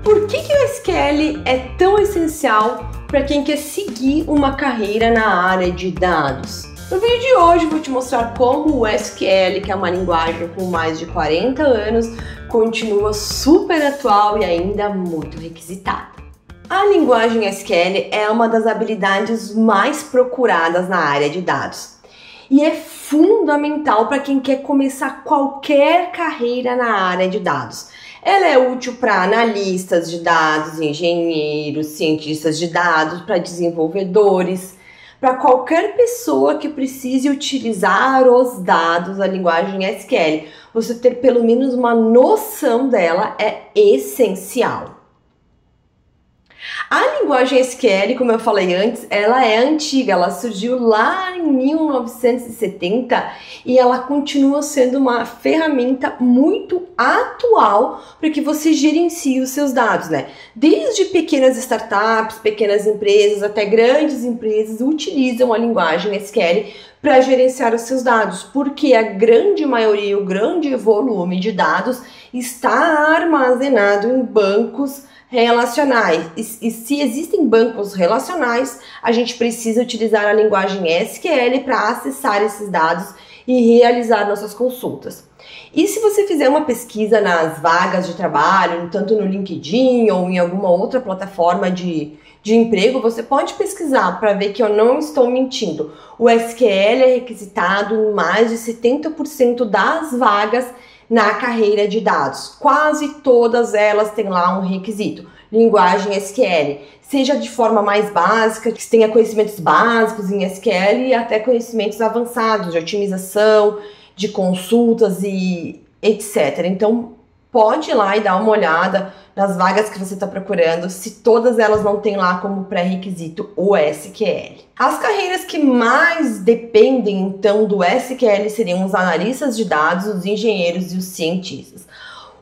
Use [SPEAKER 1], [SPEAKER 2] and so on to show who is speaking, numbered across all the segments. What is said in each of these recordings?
[SPEAKER 1] Por que o SQL é tão essencial para quem quer seguir uma carreira na área de dados? No vídeo de hoje eu vou te mostrar como o SQL, que é uma linguagem com mais de 40 anos, continua super atual e ainda muito requisitada. A linguagem SQL é uma das habilidades mais procuradas na área de dados e é fundamental para quem quer começar qualquer carreira na área de dados. Ela é útil para analistas de dados, engenheiros, cientistas de dados, para desenvolvedores, para qualquer pessoa que precise utilizar os dados da linguagem SQL. Você ter pelo menos uma noção dela é essencial. A linguagem SQL, como eu falei antes, ela é antiga, ela surgiu lá em 1970 e ela continua sendo uma ferramenta muito atual para que você gerencie os seus dados, né? Desde pequenas startups, pequenas empresas até grandes empresas utilizam a linguagem SQL para gerenciar os seus dados, porque a grande maioria, o grande volume de dados está armazenado em bancos relacionais. E se existem bancos relacionais, a gente precisa utilizar a linguagem SQL para acessar esses dados e realizar nossas consultas. E se você fizer uma pesquisa nas vagas de trabalho, tanto no LinkedIn ou em alguma outra plataforma de emprego, você pode pesquisar para ver que eu não estou mentindo. O SQL é requisitado em mais de 70% das vagas na carreira de dados. Quase todas elas têm lá um requisito, linguagem SQL, seja de forma mais básica, que tenha conhecimentos básicos em SQL e até conhecimentos avançados de otimização, de consultas e etc. Então pode ir lá e dar uma olhada nas vagas que você está procurando, se todas elas não têm lá como pré-requisito o SQL. As carreiras que mais dependem então do SQL seriam os analistas de dados, os engenheiros e os cientistas.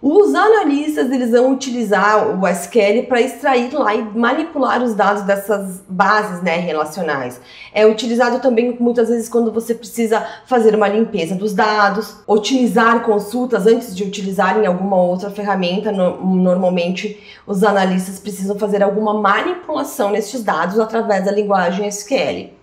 [SPEAKER 1] Os analistas, eles vão utilizar o SQL para extrair lá e manipular os dados dessas bases, né, relacionais. É utilizado também muitas vezes quando você precisa fazer uma limpeza dos dados, otimizar consultas antes de utilizarem alguma outra ferramenta. Normalmente os analistas precisam fazer alguma manipulação nesses dados através da linguagem SQL.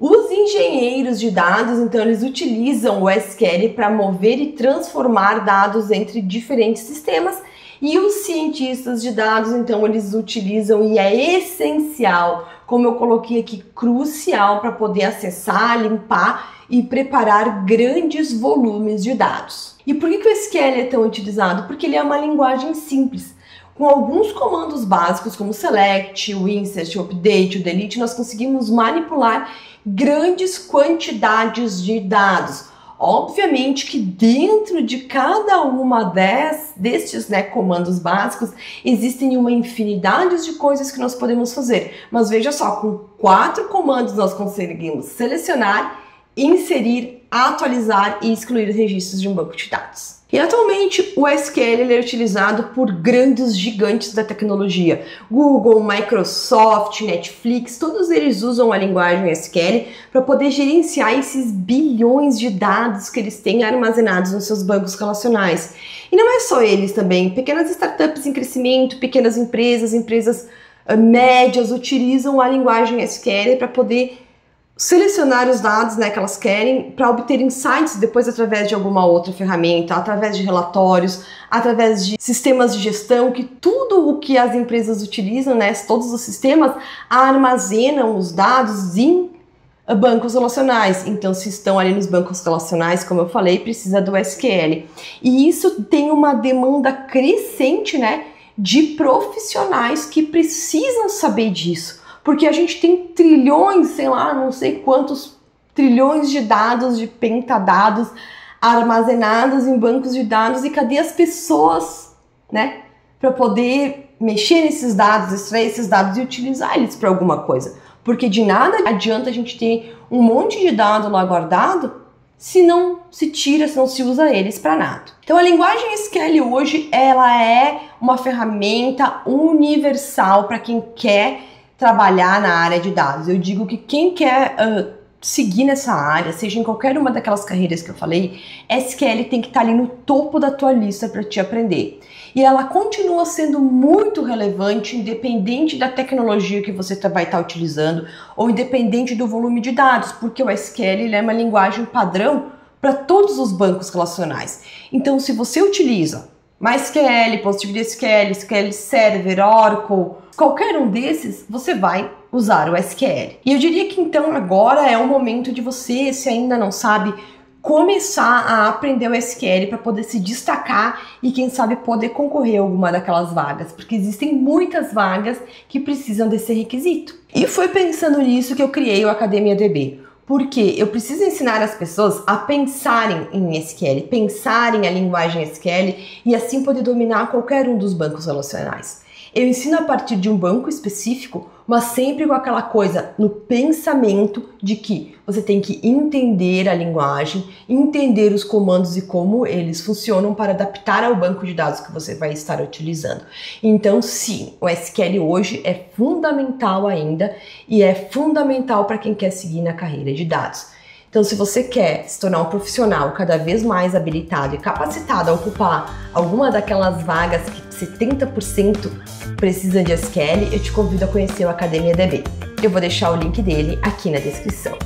[SPEAKER 1] Os engenheiros de dados, então, eles utilizam o SQL para mover e transformar dados entre diferentes sistemas, e os cientistas de dados, então, eles utilizam, e é essencial, como eu coloquei aqui, crucial para poder acessar, limpar e preparar grandes volumes de dados. E por que o SQL é tão utilizado? Porque ele é uma linguagem simples. Com alguns comandos básicos, como o select, o insert, o update, o delete, nós conseguimos manipular grandes quantidades de dados. Obviamente que dentro de cada uma destes, né, comandos básicos existem uma infinidade de coisas que nós podemos fazer. Mas veja só, com 4 comandos nós conseguimos selecionar, inserir, atualizar e excluir registros de um banco de dados. E atualmente o SQL ele é utilizado por grandes gigantes da tecnologia. Google, Microsoft, Netflix, todos eles usam a linguagem SQL para poder gerenciar esses bilhões de dados que eles têm armazenados nos seus bancos relacionais. E não é só eles também, pequenas startups em crescimento, pequenas empresas, médias utilizam a linguagem SQL para poder selecionar os dados, né, que elas querem para obter insights depois através de alguma outra ferramenta, através de relatórios, através de sistemas de gestão, que tudo o que as empresas utilizam, né, todos os sistemas armazenam os dados em bancos relacionais. Então, se estão ali nos bancos relacionais, como eu falei, precisa do SQL. E isso tem uma demanda crescente, né, de profissionais que precisam saber disso. Porque a gente tem trilhões, sei lá, não sei quantos trilhões de dados, de pentadados armazenados em bancos de dados, e cadê as pessoas, né, para poder mexer nesses dados, extrair esses dados e utilizar eles para alguma coisa? Porque de nada adianta a gente ter um monte de dado lá guardado se não se tira, se não se usa eles para nada. Então a linguagem SQL hoje, ela é uma ferramenta universal para quem quer trabalhar na área de dados. Eu digo que quem quer seguir nessa área, seja em qualquer uma daquelas carreiras que eu falei, SQL tem que estar ali no topo da tua lista para te aprender. E ela continua sendo muito relevante, independente da tecnologia que você vai estar utilizando ou independente do volume de dados, porque o SQL é uma linguagem padrão para todos os bancos relacionais. Então, se você utiliza MySQL, PostgreSQL, SQL Server, Oracle, qualquer um desses, você vai usar o SQL. E eu diria que então agora é o momento de você, se ainda não sabe, começar a aprender o SQL para poder se destacar e quem sabe poder concorrer a alguma daquelas vagas, porque existem muitas vagas que precisam desse requisito. E foi pensando nisso que eu criei o Academia DB. Porque eu preciso ensinar as pessoas a pensarem em SQL, pensarem a linguagem SQL e assim poder dominar qualquer um dos bancos relacionais. Eu ensino a partir de um banco específico, mas sempre com aquela coisa no pensamento de que você tem que entender a linguagem, entender os comandos e como eles funcionam para adaptar ao banco de dados que você vai estar utilizando. Então, sim, o SQL hoje é fundamental ainda e é fundamental para quem quer seguir na carreira de dados. Então, se você quer se tornar um profissional cada vez mais habilitado e capacitado a ocupar alguma daquelas vagas que 70% precisa de SQL, eu te convido a conhecer o Academia DB. Eu vou deixar o link dele aqui na descrição.